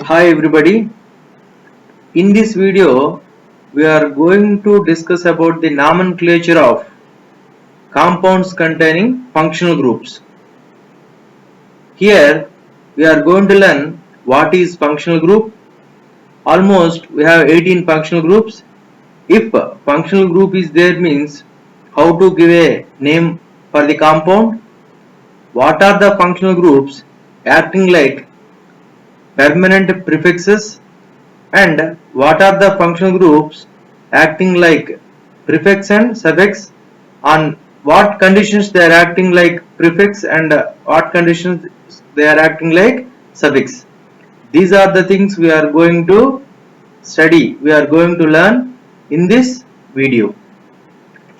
Hi everybody. In this video, we are going to discuss about the nomenclature of compounds containing functional groups. Here, we are going to learn what is functional group. Almost we have 18 functional groups. If a functional group is there means how to give a name for the compound. What are the functional groups acting like permanent prefixes, and what are the functional groups acting like prefix and suffix, on what conditions they are acting like prefix and what conditions they are acting like suffix. These are the things we are going to study, we are going to learn in this video.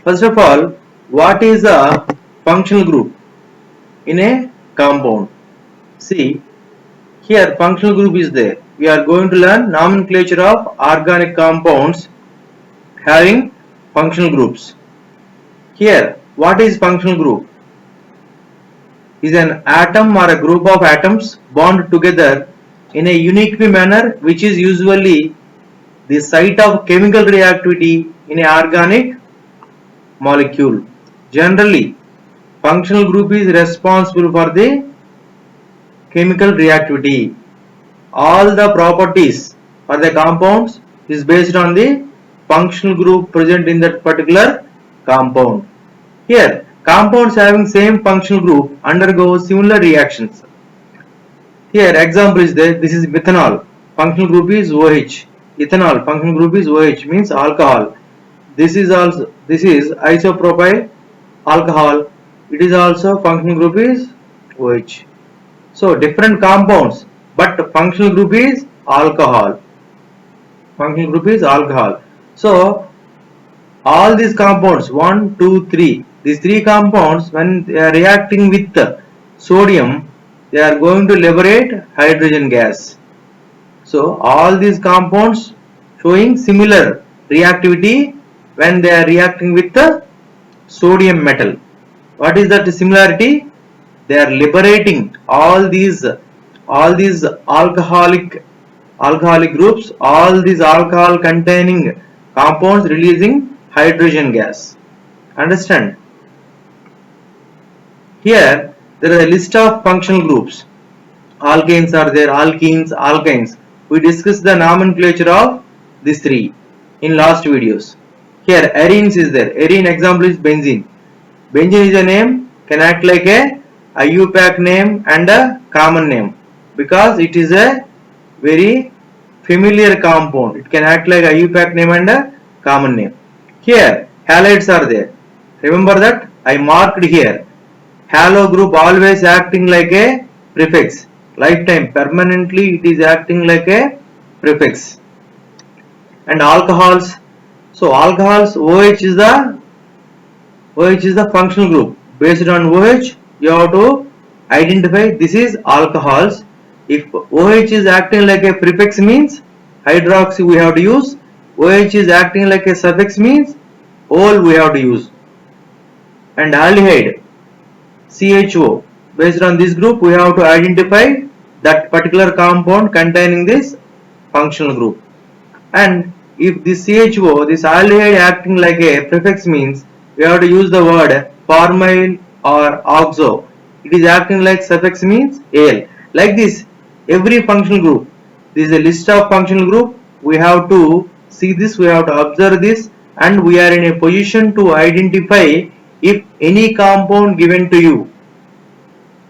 First of all, what is a functional group in a compound? See, here functional group is there. We are going to learn nomenclature of organic compounds having functional groups. Here, what is functional group? Is an atom or a group of atoms bound together in a unique manner, which is usually the site of chemical reactivity in an organic molecule. Generally, functional group is responsible for the chemical reactivity. All the properties for the compounds is based on the functional group present in that particular compound. Here, compounds having same functional group undergo similar reactions. Here, example is there. This is methanol. Functional group is OH. Ethanol. Functional group is OH, means alcohol. This is isopropyl alcohol. It is also functional group is OH. So different compounds, but functional group is alcohol. Functional group is alcohol. So all these compounds 1, 2, 3. These three compounds, when they are reacting with sodium, they are going to liberate hydrogen gas. So all these compounds showing similar reactivity when they are reacting with the sodium metal. What is that similarity? They are liberating all these alcoholic groups, all these alcohol containing compounds releasing hydrogen gas. Understand? Here there is a list of functional groups. Alkanes are there, alkenes, alkynes. We discussed the nomenclature of these three in last videos. Here arenes is there. Arene example is benzene. Benzene is a name, can act like a IUPAC name and a common name because it is a very familiar compound. It can act like IUPAC name and a common name. Here halides are there. Remember that I marked here. Halo group always acting like a prefix. Lifetime permanently it is acting like a prefix. And alcohols. So alcohols OH is the functional group. Based on OH, you have to identify this is alcohols. If OH is acting like a prefix means hydroxy we have to use. OH is acting like a suffix means ol we have to use. And aldehyde, CHO. Based on this group, we have to identify that particular compound containing this functional group. And if this CHO, this aldehyde acting like a prefix means we have to use the word formyl or oxo. It is acting like suffix means al. Like this, every functional group. This is a list of functional group. We have to see this, we have to observe this, and we are in a position to identify if any compound given to you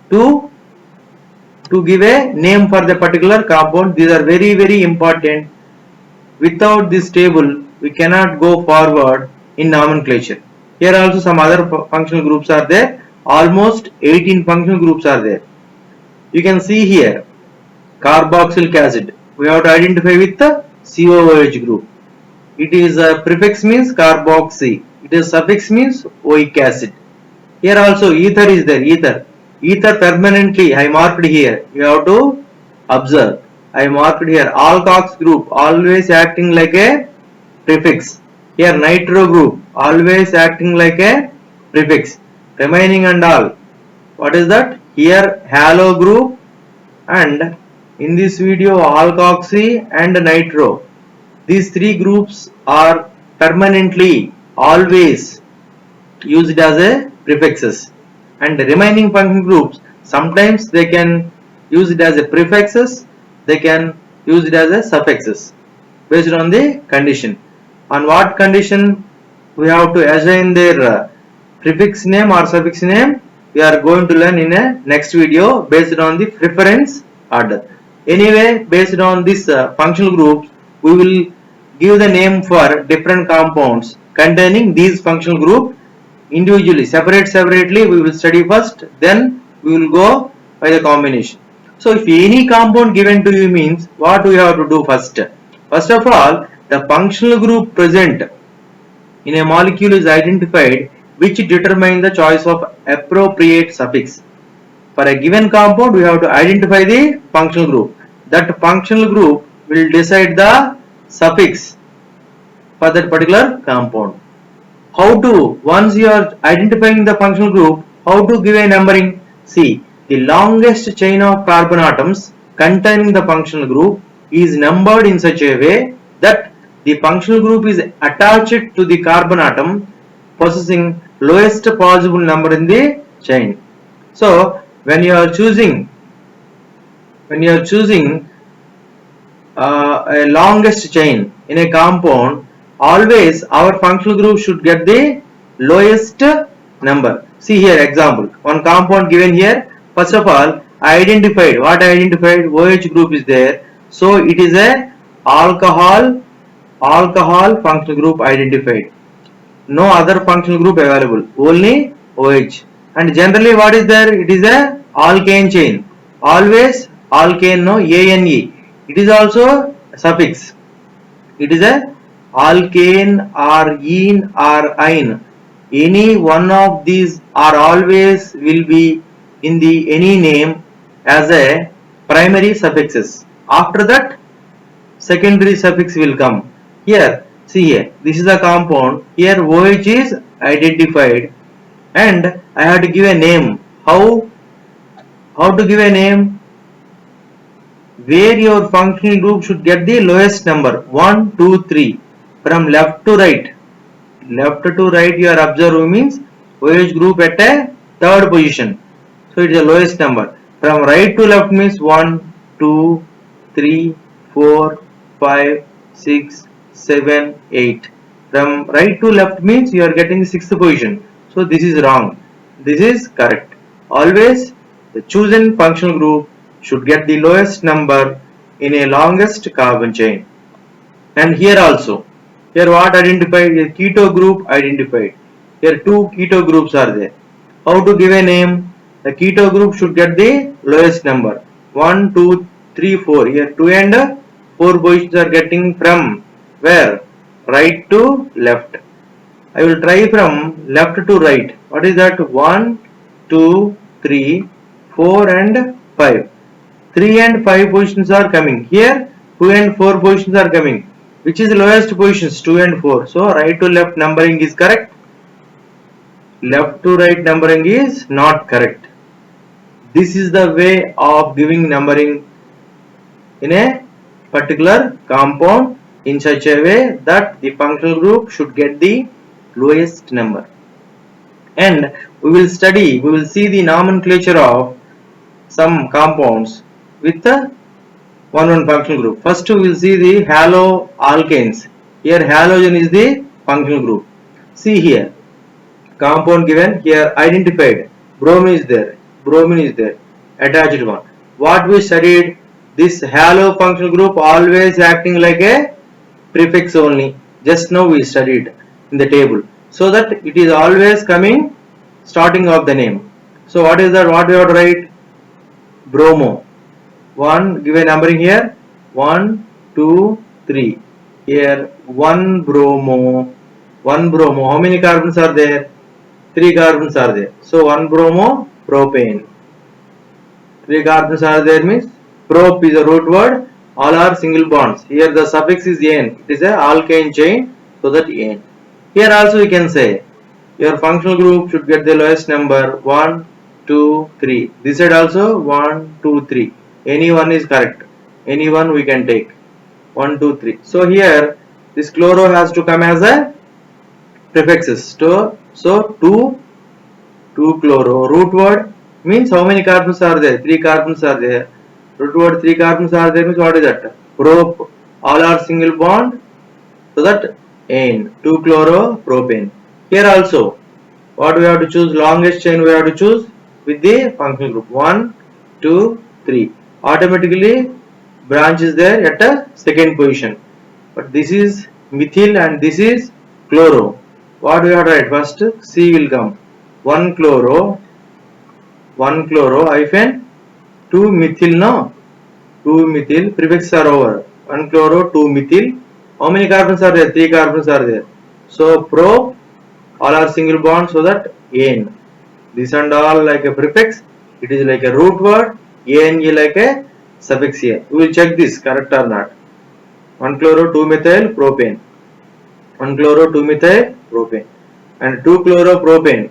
to give a name for the particular compound. These are very important. Without this table, we cannot go forward in nomenclature. Here also some other functional groups are there. Almost 18 functional groups are there. You can see here carboxylic acid. We have to identify with the COOH group. It is a prefix means carboxy. It is suffix means oic acid. Here also ether is there. Ether permanently I marked here. You have to observe. I marked here alkox group always acting like a prefix. Here nitro group always acting like a prefix. Remaining and all. What is that? Here halo group and In this video, alkoxy and nitro, these three groups are permanently always used as a prefixes, and the remaining functional groups sometimes they can use it as a prefixes, they can use it as a suffixes based on the condition. On what condition we have to assign their prefix name or suffix name, we are going to learn in a next video based on the preference order. Anyway, based on this functional groups, we will give the name for different compounds containing these functional group individually. Separately we will study first, then we will go by the combination. So if any compound given to you means, what we have to do first? First of all, the functional group present in a molecule is identified, which determine the choice of appropriate suffix. For a given compound, we have to identify the functional group. That functional group will decide the suffix for that particular compound. How to, once you are identifying the functional group, how to give a numbering? See, the longest chain of carbon atoms containing the functional group is numbered in such a way that the functional group is attached to the carbon atom possessing lowest possible number in the chain. So when you are choosing a longest chain in a compound, always our functional group should get the lowest number. See here example, one compound given here. First of all, I identified, what I identified, OH group is there, so it is a alcohol functional group identified. No other functional group available, only OH. And generally what is there? It is a alkane chain, always alkane, no, ANE. It is also a suffix. It is a alkane or ene or ine. Any one of these are always will be in the any name as a primary suffixes. After that, secondary suffix will come. Here, see here, this is a compound. Here OH is identified, and I have to give a name. How to give a name? Where your functional group should get the lowest number, 1, 2, 3, from left to right. Left to right you are observing means OH group at a third position, so it is the lowest number. From right to left means 1, 2, 3, 4, 5, 6, 7, 8. From right to left means you are getting the sixth position, so this is wrong, this is correct. Always the chosen functional group should get the lowest number in a longest carbon chain. And here also, here what identified? A keto group identified. Here two keto groups are there. How to give a name? The keto group should get the lowest number, 1, 2, 3, 4. Here 2 and 4 positions are getting from where? Right to left. I will try from left to right. What is that? 1, 2, 3, 4 and 5. 3 and 5 positions are coming. Here 2 and 4 positions are coming. Which is the lowest positions? 2 and 4. So right to left numbering is correct. Left to right numbering is not correct. This is the way of giving numbering in a particular compound in such a way that the functional group should get the lowest number. And we will see the nomenclature of some compounds with the one functional group. First we will see the haloalkanes. Here halogen is the functional group. See here, compound given here identified, bromine is there, attached one. What we studied, this halo functional group always acting like a prefix only. Just now we studied in the table, so that it is always coming starting of the name. So what is that? What we have to write? Bromo. 1, give a numbering here, 1, 2, 3. Here 1 bromo. How many carbons are there? 3 carbons are there. So 1 bromo propane. 3 carbons are there means prop is a root word. All are single bonds. Here the suffix is ane. It is a alkane chain, so that ane. Here also we can say your functional group should get the lowest number, 1, 2, 3. This side also 1, 2, 3. Any one is correct. Any one we can take. 1, 2, 3. So here this chloro has to come as a prefixes. So 2 chloro. Root word means how many carbons are there? 3 carbons are there. Root word 3 carbons are there means what is that? Prop. All are single bond. So that ane. 2 chloro propane. Here also what we have to choose? Longest chain we have to choose with the functional group. 1, 2, 3. Automatically branch is there at a second position. But this is methyl and this is chloro. What we have to write? First C will come. 1 chloro hyphen 2 methyl, no? 2 methyl, prefixes are over. 1 chloro, 2 methyl. How many carbons are there? 3 carbons are there. So pro, all are single bond, so that ane. This and all like a prefix. It is like a root word. Ane like a suffix here. We will check this correct or not. 1 chloro 2 methyl propane. 1 chloro 2 methyl propane. And 2 chloro propane.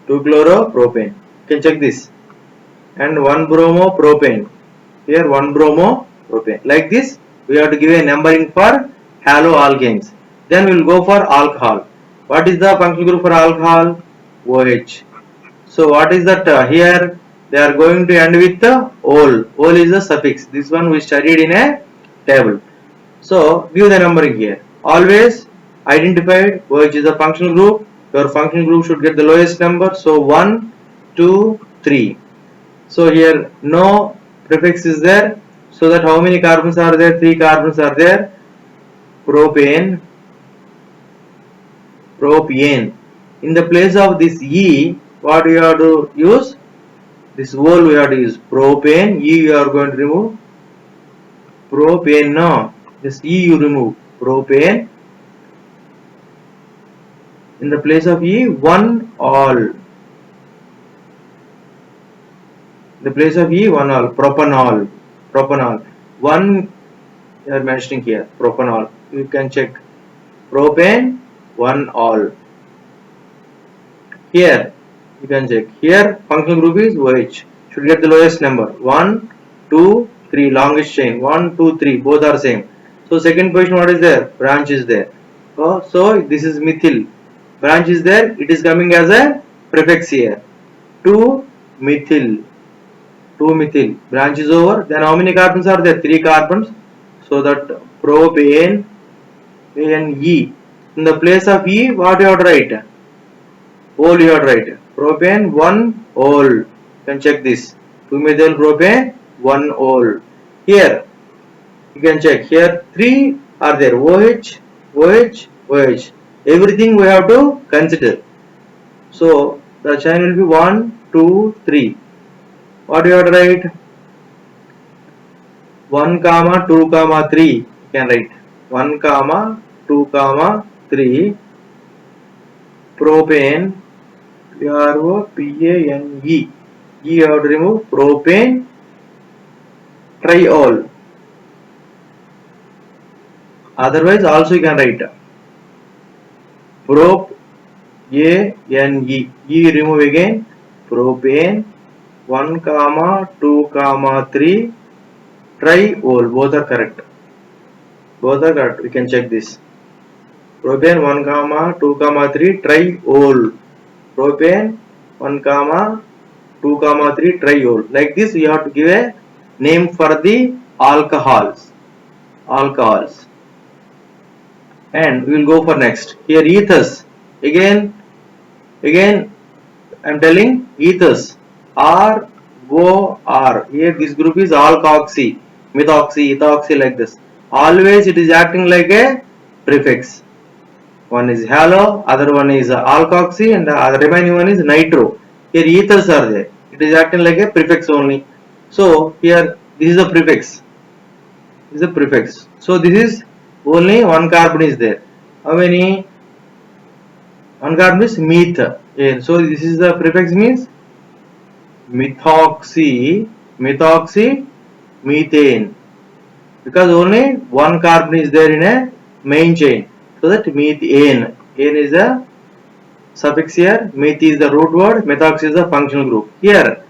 2 chloro propane. You can check this. And 1 bromo propane. Here 1 bromo propane. Like this, we have to give a numbering for haloalkanes. Then we will go for alcohol. What is the functional group for alcohol? OH. So what is that? Here they are going to end with the ol. Ol is the suffix. This one we studied in a table. So give the numbering here. Always identified OH is a functional group. Your functional group should get the lowest number. So 1, 2, 3. So here no prefix is there. So that how many carbons are there? 3 carbons are there. Propane. In the place of this E, what we have to use? This whole we have to use propane. E you are going to remove. Propane, no. This E you remove. Propane. In the place of E, 1 all. In the place of E, 1 all. Propanol. 1 you are mentioning here. Propanol. You can check. Propane, 1 all. Here you can check. Here functional group is OH. Should get the lowest number. 1, 2, 3. Longest chain. 1, 2, 3. Both are same. So second position what is there? Branch is there. So this is methyl. Branch is there. It is coming as a prefix here. 2 methyl. Branch is over. Then how many carbons are there? 3 carbons. So that propane and E. In the place of E, what you have to write? Ol you have to write. Propane 1 ol. You can check this. 2 methyl propane 1 ol. Here you can check. Here 3 are there. OH. Everything we have to consider. So the chain will be 1, 2, 3. What you have to write? 1, 2, 3. You can write 1, 2, 3. Propane. Propane. E you have to remove. Propane triol. Otherwise also you can write prop A N E. E remove again. Propane 1, 2, 3 triol. Both are correct. We can check this. Propane 1, 2, 3 triol. Propane 1, 2, 3 triol. Like this we have to give a name for the alcohols. And we will go for next. Here ethers. Again I am telling ethers. ROR. Here this group is alkoxy, methoxy, ethoxy, like this. Always it is acting like a prefix. One is halo, other one is alkoxy, and the other remaining one is nitro. Here ethers are there. It is acting like a prefix only. So here this is a prefix. So this is only 1 carbon is there. How many? 1 carbon is meth. So this is the prefix means methoxy, methane. Because only 1 carbon is there in a main chain. So that methane. N is a suffix here. Meth is the root word. Methoxy is the functional group. Here,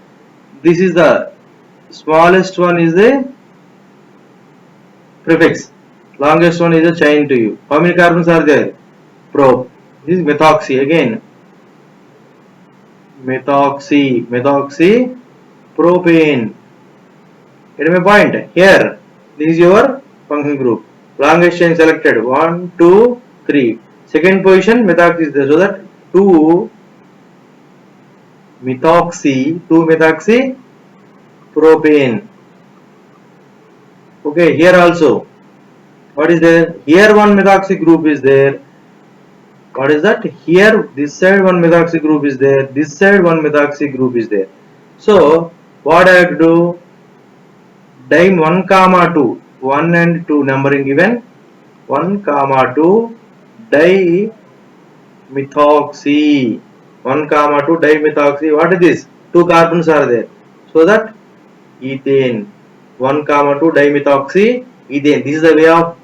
this is the smallest one is the prefix. Longest one is a chain to you. How many carbons are there? Prop. This is methoxy again. Methoxy propane. Get my point? Here, this is your functional group. Longest chain selected. 1, 2, 3. Second position, methoxy is there. So that 2 methoxy propane. Okay, here also. What is there? Here one methoxy group is there. What is that? Here this side one methoxy group is there. This side one methoxy group is there. So what I have to do? Dim 1 comma 2. 1 and 2 numbering given. 1 comma 2 dimethoxy. 1 comma 2 dimethoxy. What is this? 2 carbons are there. So that ethane. 1 comma 2 dimethoxy ethane. This is the way of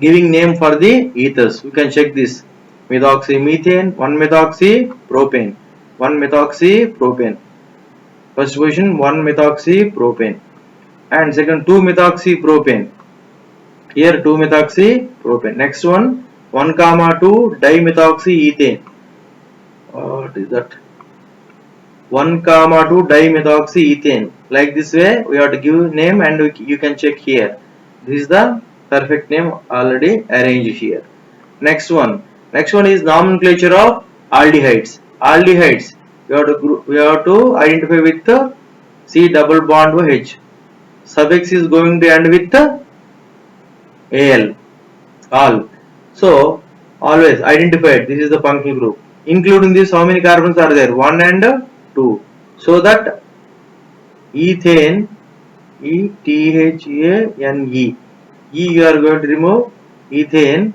giving name for the ethers. You can check this. Methoxy methane, 1 methoxy propane. 1 methoxy propane. First position 1 methoxy propane. And second 2 methoxy propane. Here 2 methoxy propane. Next one 1 comma 2 dimethoxy ethane. What is that? 1 comma 2 dimethoxy ethane. Like this way we have to give name and you can check here. This is the perfect name already arranged here. Next one is nomenclature of aldehydes. Aldehydes we have to identify with the C double bond OH. Suffix is going to end with the al. All. So always identified. This is the functional group. Including this, how many carbons are there? 1 and 2. So that ethane, ethane. You are going to remove ethane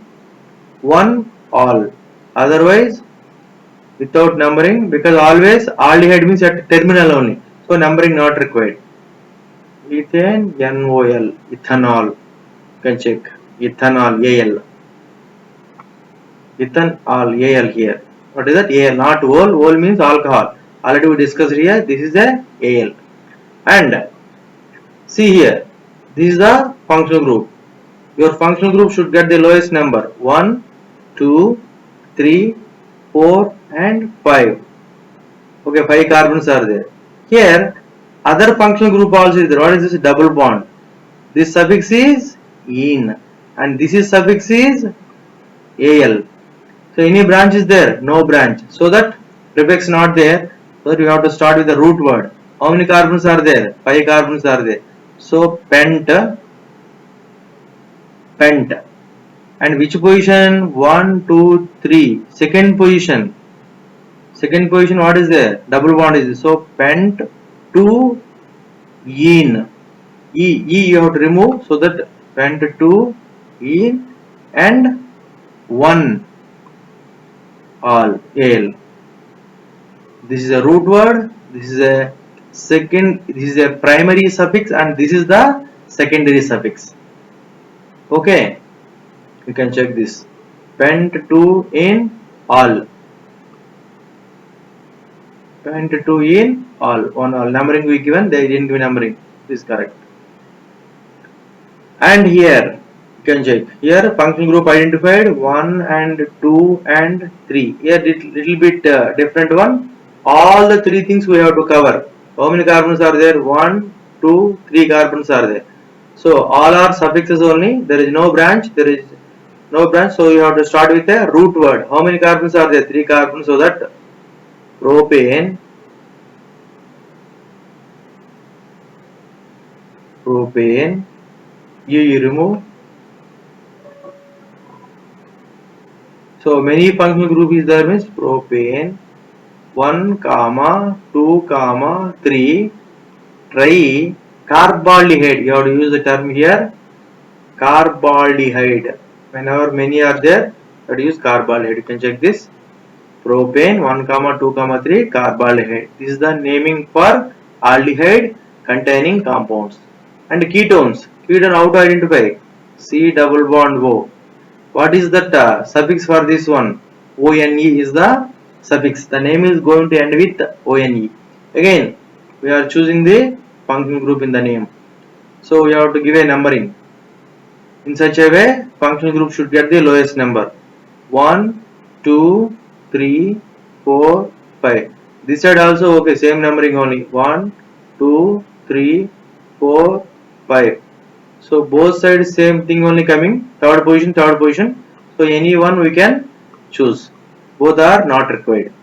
1 all. Otherwise, without numbering, because always aldehyde means at terminal only. So numbering not required. Ethane NOL, ethanol. You can check ethanol AL. Ethanol AL here. What is that? AL, not OL. OL means alcohol. Already we discussed here. This is the AL. And see here. This is the functional group. Your functional group should get the lowest number 1, 2, 3, 4 and 5. Okay, 5 carbons are there. Here other functional group also is there. What is this? Double bond. This suffix is -ene and this is suffix is -al. So any branch is there? No branch. So that prefix not there. So that you have to start with the root word. How many carbons are there? 5 carbons are there. So pent. And which position? 1, 2, 3. Second position. What is there? Double bond is there. So pent 2 ene. E you have to remove. So that pent 2 ene and 1 all al. This is a root word. This is a primary suffix and this is the secondary suffix. Okay, you can check this. Pent 2 in all. Pent 2 in all. On all numbering we given, they didn't give numbering. This is correct. And here you can check. Here functional group identified 1 and 2 and 3. Here little bit different one. All the 3 things we have to cover. How many carbons are there? 1, 2, 3 carbons are there. So all are suffixes only. There is no branch. So you have to start with a root word. How many carbons are there? 3 carbons. So that propane. You remove. So many functional group is there means propane 1, 2, 3 try carbaldehyde. You have to use the term here carbaldehyde. Whenever many are there, you have to use carbaldehyde. You can check this. Propane 1, 2, 3 carbaldehyde. This is the naming for aldehyde containing compounds. And ketones. Ketone how to identify? C double bond O. What is that suffix for this one? ONE is the suffix. The name is going to end with ONE. Again, we are choosing the functional group in the name. So we have to give a numbering. In such a way, functional group should get the lowest number. 1, 2, 3, 4, 5. This side also okay, same numbering only. 1, 2, 3, 4, 5. So both sides same thing only coming. Third position, third position. So any one we can choose. Both are not required.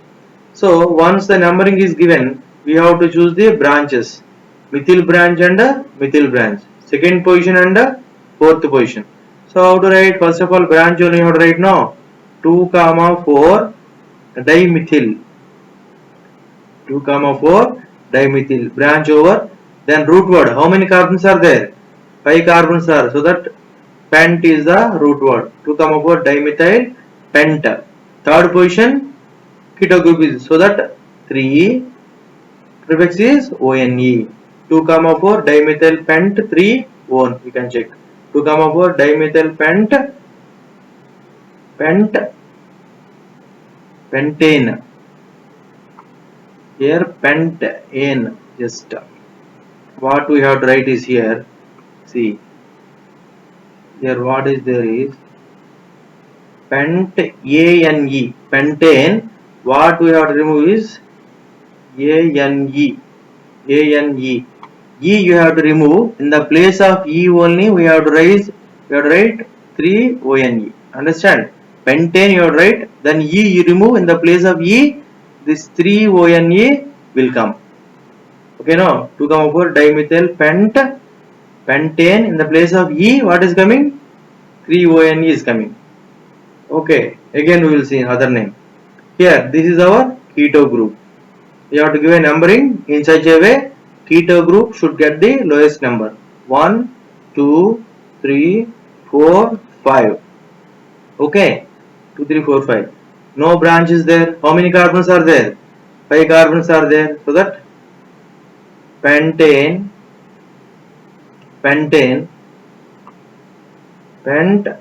So once the numbering is given, we have to choose the branches. Methyl branch and methyl branch. Second position and fourth position. So how to write? First of all, branch only how to write now. 2, 4 dimethyl. 2, 4 dimethyl. Branch over. Then root word. How many carbons are there? 5 carbons are. So that pent is the root word. 2, 4 dimethyl pent. Third position keto group is, so that 3 prefix is ONE. 2, 4 dimethyl pent 3 one. You can check. 2, 4 dimethyl pentane. Here pentane. Just what we have to write is here. See here what is there is pentane. Pentane. What we have to remove is ane. ane. E you have to remove. In the place of E only we have to write 3 ONE. Understand? Pentane you have to write, then E you remove. In the place of E, this 3 ONE will come. Okay, now 2, 4 dimethyl pentane. In the place of E, what is coming? 3 ONE is coming. Okay, again we will see other name. Here, this is our keto group. You have to give a numbering in such a way keto group should get the lowest number. 1, 2, 3, 4, 5. Okay, 2, 3, 4, 5. No branch is there. How many carbons are there? 5 carbons are there. So that pentane, pentane, pentane.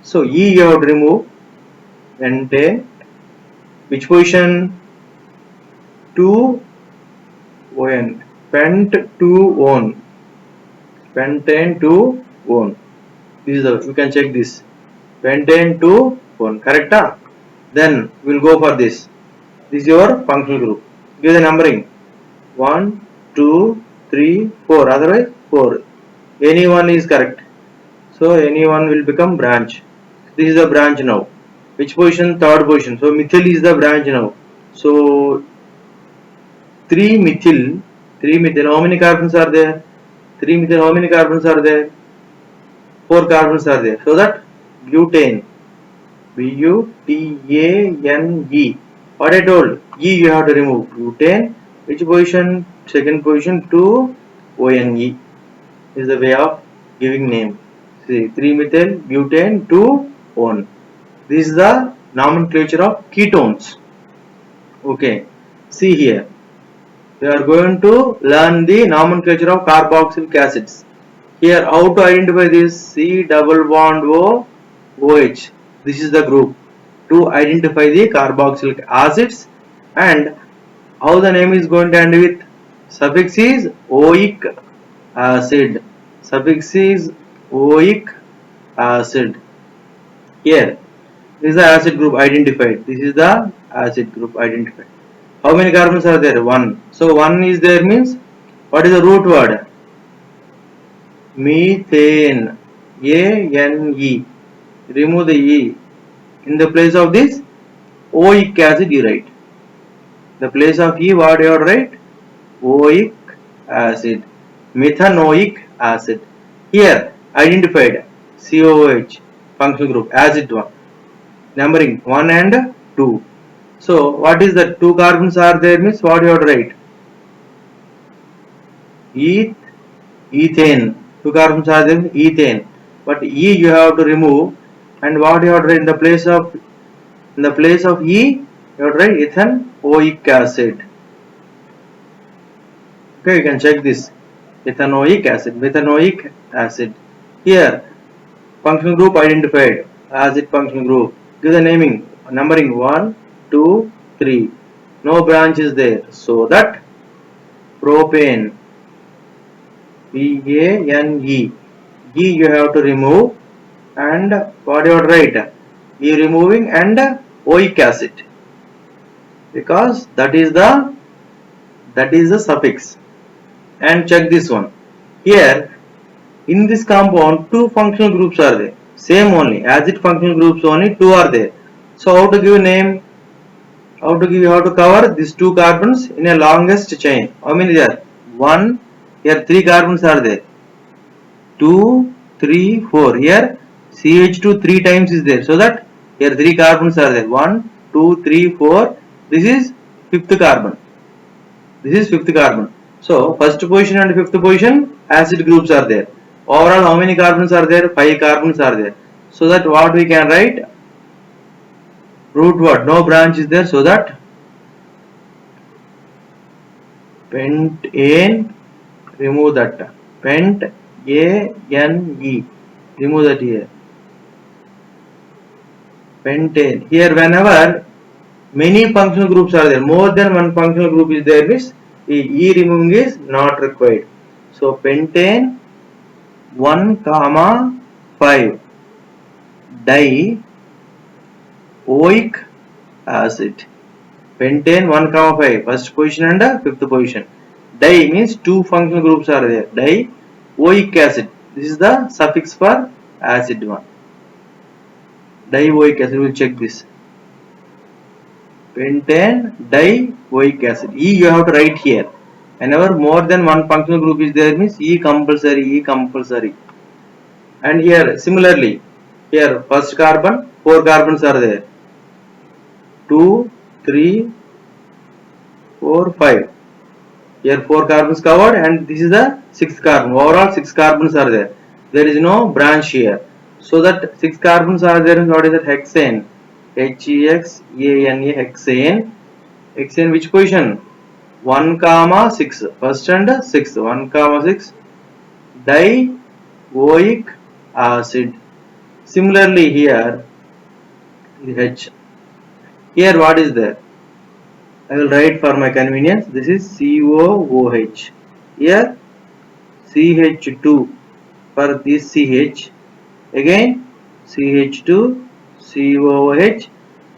So E you have to remove. Pentane. Which position? 2 1. Pent 2 1. Pentane 2 1. This is the, you can check this. Pentane 2 1. Correct? Then we will go for this. This is your functional group. Give the numbering. 1, 2, 3, 4. Otherwise 4. Any one is correct. So any one will become branch. This is the branch now. Which position? Third position. So methyl is the branch now. So 3 methyl. How many carbons are there? 3 methyl, how many carbons are there? 4 carbons are there. So that butane. Butane. What I told? E you have to remove. Butane. Which position? Second position. 2 ONE. Is the way of giving name. See, 3 methyl butane 2 1. This is the nomenclature of ketones. Okay. See here. We are going to learn the nomenclature of carboxylic acids. Here, how to identify this? C double bond O OH. This is the group. To identify the carboxylic acids, and how the name is going to end with? Suffix is oic acid. Suffix is oic acid. Here, this is the acid group identified. This is the acid group identified. How many carbons are there? 1. So 1 is there means, what is the root word? Methane. A-N-E. Remove the E. In the place of this, oic acid you write. The place of E, what you have to write? Oic acid. Methanoic acid. Here, identified. COOH. Functional group. Acid one. Numbering 1 and 2. So, what is that? 2 carbons are there means what you have to write? Ethane. 2 carbons are there, ethane. But E you have to remove, and what you have to write in the place of E? You have to write ethanoic acid. Okay, you can check this. Ethanoic acid, methanoic acid. Here, functional group identified. Acid functional group. Give the naming. Numbering 1, 2, 3. No branch is there. So that propane. PANE. E you have to remove, and what you are right? E removing and oic acid, because that is the suffix. And check this one. Here in this compound two functional groups are there. Same only acid functional groups only two are there. So how to give a name? How to cover these two carbons in a longest chain? How many there? One. Here three carbons are there. 2, 3, 4. Here CH2 three times is there. So that here three carbons are there. 1, 2, 3, 4. This is fifth carbon. This is fifth carbon. So first position and fifth position acid groups are there. Overall how many carbons are there? 5 carbons are there. So that what we can write? Root what? No branch is there. So that pentane, remove that. Pent A-N-E. Remove that here. Pentane. Here whenever many functional groups are there, more than one functional group is there, means E removing is not required. So pentane 1, 5 dioic acid. Pentane 1, 5 first position and fifth position. Di means two functional groups are there. Dioic acid. This is the suffix for acid one. Dioic acid. We will check this. Pentane dioic acid. E you have to write here. Whenever more than one functional group is there, means E compulsory. And here similarly, here first carbon, 4 carbons are there. 2, 3, 4, 5. Here 4 carbons covered, and this is the sixth carbon. Overall 6 carbons are there. There is no branch here. So that 6 carbons are there. What is that? Hexane. Hexane. Hexane. Hexane which position? 1, 6. First and 6. 1, 6. Dioic acid. Similarly here H. Here what is there? I will write for my convenience. This is COOH. Here CH2 for this CH. Again CH2 COOH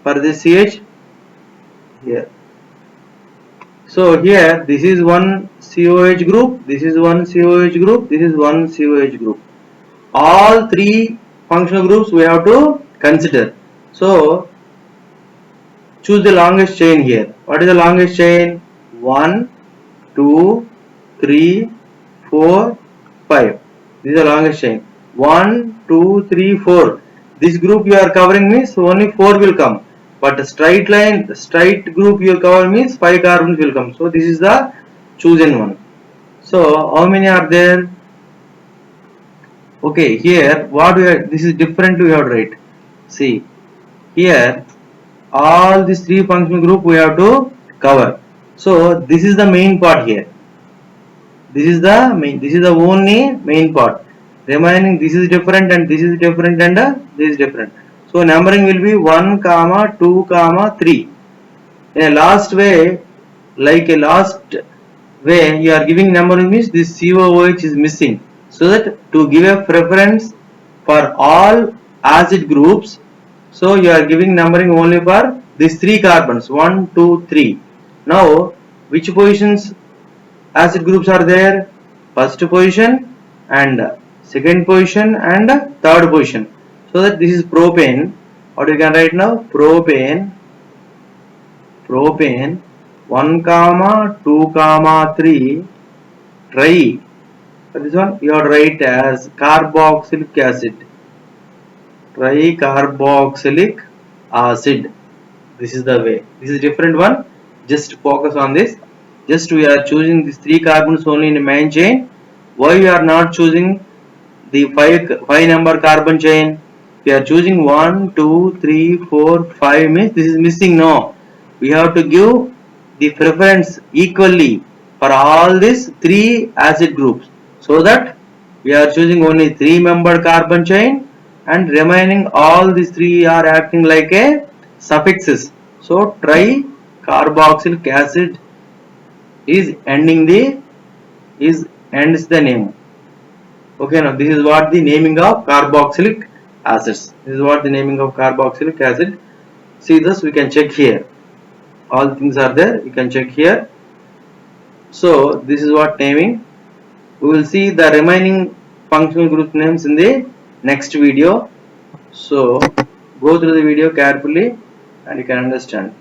for this CH here. So here this is one COH group, this is one COH group, this is one COH group. All three functional groups we have to consider. So choose the longest chain here. What is the longest chain? 1, 2, 3, 4, 5. This is the longest chain. 1, 2, 3, 4. This group you are covering means only 4 will come. But the straight group you cover means 5 carbons will come. So this is the chosen one. So how many are there? Okay, here what we are, this is different we have to write. See, here all these three functional group we have to cover. So this is the main part here. This is the only main part. Remaining this is different and this is different and this is different. So numbering will be 1, 2, 3. In a last way, you are giving numbering means this COOH is missing. So that to give a preference for all acid groups, so you are giving numbering only for these 3 carbons 1, 2, 3. Now which positions acid groups are there? First position and second position and third position. So that this is propane. What you can write now? Propane 1, 2, 3 tri. For this one you have to write as carboxylic acid. Tricarboxylic acid. This is the way. This is different one. Just focus on this. Just we are choosing these 3 carbons only in the main chain. Why we are not choosing the 5 number carbon chain? We are choosing 1, 2, 3, 4, 5 means this is missing. No, we have to give the preference equally for all these 3 acid groups. So that we are choosing only 3 membered carbon chain, and remaining all these 3 are acting like a suffixes. So tricarboxylic acid is ends the name. Okay, now this is what the naming of carboxylic acids. This is what the naming of carboxylic acid. See this, we can check here. All things are there, you can check here. So this is what naming. We will see the remaining functional group names in the next video. So go through the video carefully and you can understand.